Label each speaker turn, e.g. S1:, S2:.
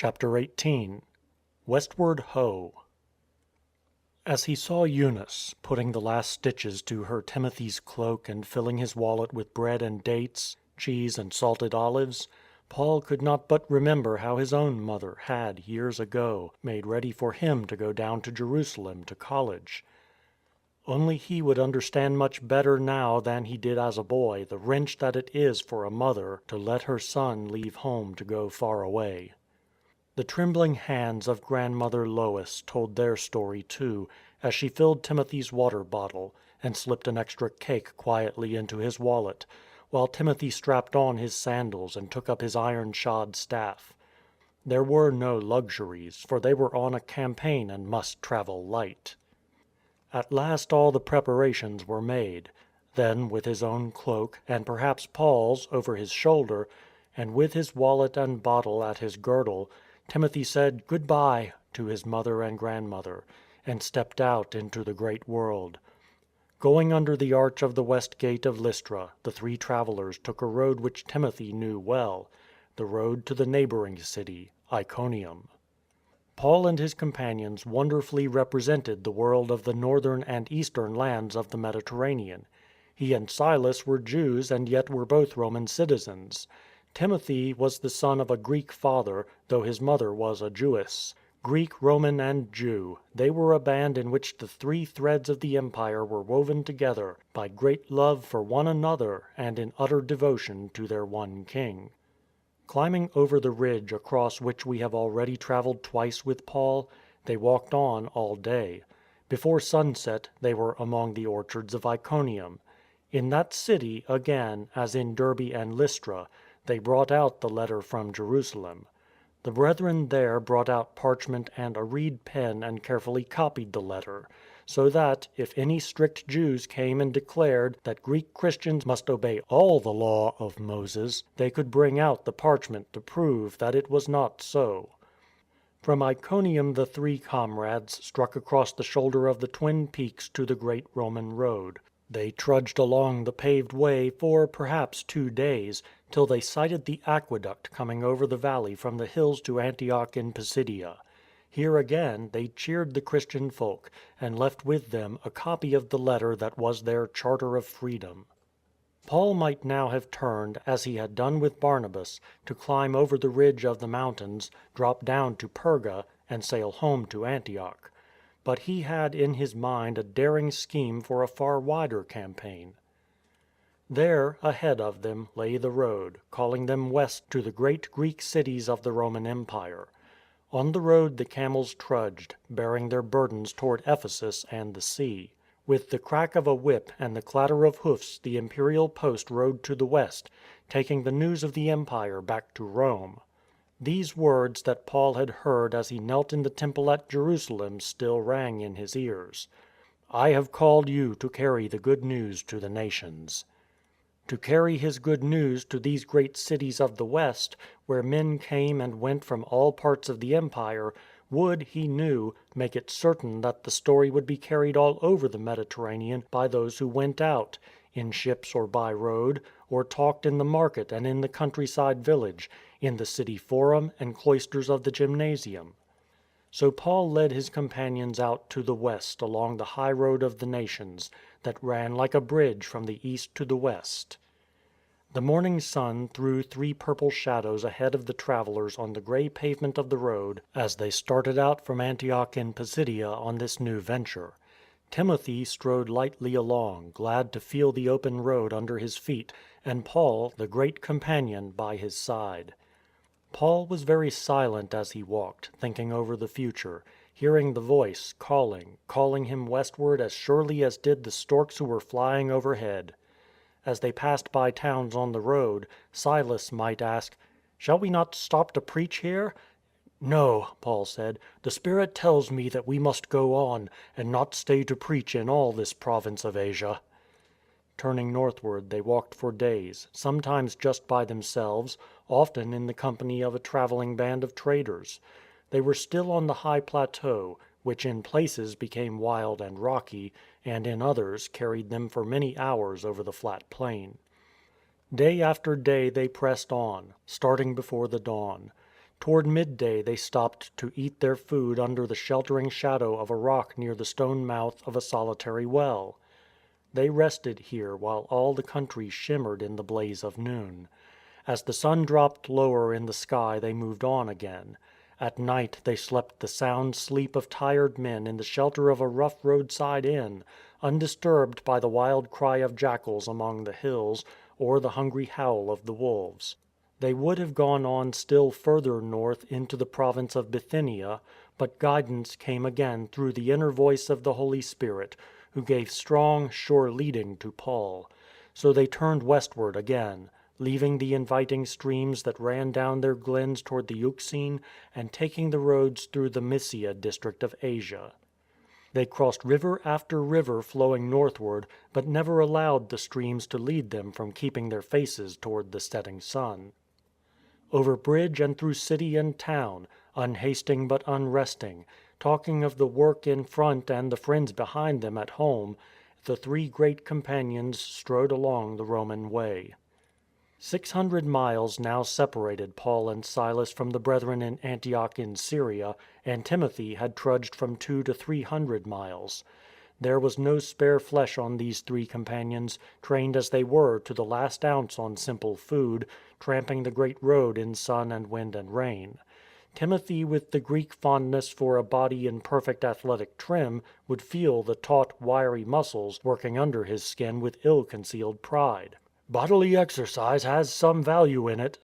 S1: Chapter 18 Westward Ho! As he saw Eunice, putting the last stitches to her Timothy's cloak and filling his wallet with bread and dates, cheese and salted olives, Paul could not but remember how his own mother had, years ago, made ready for him to go down to Jerusalem to college. Only he would understand much better now than he did as a boy the wrench that it is for a mother to let her son leave home to go far away. The trembling hands of Grandmother Lois told their story too, as she filled Timothy's water bottle and slipped an extra cake quietly into his wallet, while Timothy strapped on his sandals and took up his iron-shod staff. There were no luxuries, for they were on a campaign and must travel light. At last all the preparations were made. Then, with his own cloak, and perhaps Paul's, over his shoulder, and with his wallet and bottle at his girdle, Timothy said "Goodbye" to his mother and grandmother, and stepped out into the great world. Going under the arch of the west gate of Lystra, the three travellers took a road which Timothy knew well, the road to the neighbouring city, Iconium. Paul and his companions wonderfully represented the world of the northern and eastern lands of the Mediterranean. He and Silas were Jews and yet were both Roman citizens. Timothy was the son of a Greek father, though his mother was a Jewess. Greek, Roman, and Jew, they were a band in which the three threads of the empire were woven together by great love for one another and in utter devotion to their one king. Climbing over the ridge across which we have already travelled twice with Paul, they walked on all day. Before sunset they were among the orchards of Iconium. In that city, again, as in Derbe and Lystra, they brought out the letter from Jerusalem. The brethren there brought out parchment and a reed pen and carefully copied the letter, so that, if any strict Jews came and declared that Greek Christians must obey all the law of Moses, they could bring out the parchment to prove that it was not so. From Iconium the three comrades struck across the shoulder of the twin peaks to the great Roman road. They trudged along the paved way for perhaps 2 days, till they sighted the aqueduct coming over the valley from the hills to Antioch in Pisidia. Here again they cheered the Christian folk, and left with them a copy of the letter that was their charter of freedom. Paul might now have turned, as he had done with Barnabas, to climb over the ridge of the mountains, drop down to Perga, and sail home to Antioch. But he had in his mind a daring scheme for a far wider campaign. There, ahead of them, lay the road, calling them west to the great Greek cities of the Roman Empire. On the road the camels trudged, bearing their burdens toward Ephesus and the sea. With the crack of a whip and the clatter of hoofs the imperial post rode to the west, taking the news of the empire back to Rome. These words that Paul had heard as he knelt in the temple at Jerusalem still rang in his ears. "I have called you to carry the good news to the nations." To carry his good news to these great cities of the West, where men came and went from all parts of the empire, would, he knew, make it certain that the story would be carried all over the Mediterranean by those who went out, in ships or by road, or talked in the market and in the countryside village, in the city forum and cloisters of the gymnasium. So Paul led his companions out to the west along the high road of the nations, that ran like a bridge from the east to the west. The morning sun threw 3 purple shadows ahead of the travellers on the grey pavement of the road as they started out from Antioch in Pisidia on this new venture. Timothy strode lightly along, glad to feel the open road under his feet, and Paul, the great companion, by his side. Paul was very silent as he walked, thinking over the future, hearing the voice calling him westward as surely as did the storks who were flying overhead. As they passed by towns on the road, Silas might ask, "Shall we not stop to preach here?" "No," Paul said, "the Spirit tells me that we must go on, and not stay to preach in all this province of Asia." Turning northward they walked for days, sometimes just by themselves, often in the company of a travelling band of traders. They were still on the high plateau, which in places became wild and rocky, and in others carried them for many hours over the flat plain. Day after day they pressed on, starting before the dawn. Toward midday they stopped to eat their food under the sheltering shadow of a rock near the stone mouth of a solitary well. They rested here while all the country shimmered in the blaze of noon. As the sun dropped lower in the sky they moved on again. At night they slept the sound sleep of tired men in the shelter of a rough roadside inn, undisturbed by the wild cry of jackals among the hills or the hungry howl of the wolves. They would have gone on still further north into the province of Bithynia, but guidance came again through the inner voice of the Holy Spirit, who gave strong, sure leading to Paul. So they turned westward again, leaving the inviting streams that ran down their glens toward the Euxine and taking the roads through the Mysia district of Asia. They crossed river after river flowing northward, but never allowed the streams to lead them from keeping their faces toward the setting sun. Over bridge and through city and town, unhasting but unresting, talking of the work in front and the friends behind them at home, the three great companions strode along the Roman way. 600 miles now separated Paul and Silas from the brethren in Antioch in Syria, and Timothy had trudged from 200 to 300 miles. There was no spare flesh on these three companions, trained as they were to the last ounce on simple food, tramping the great road in sun and wind and rain. Timothy, with the Greek fondness for a body in perfect athletic trim, would feel the taut, wiry muscles working under his skin with ill-concealed pride. " Bodily exercise has some value in it,"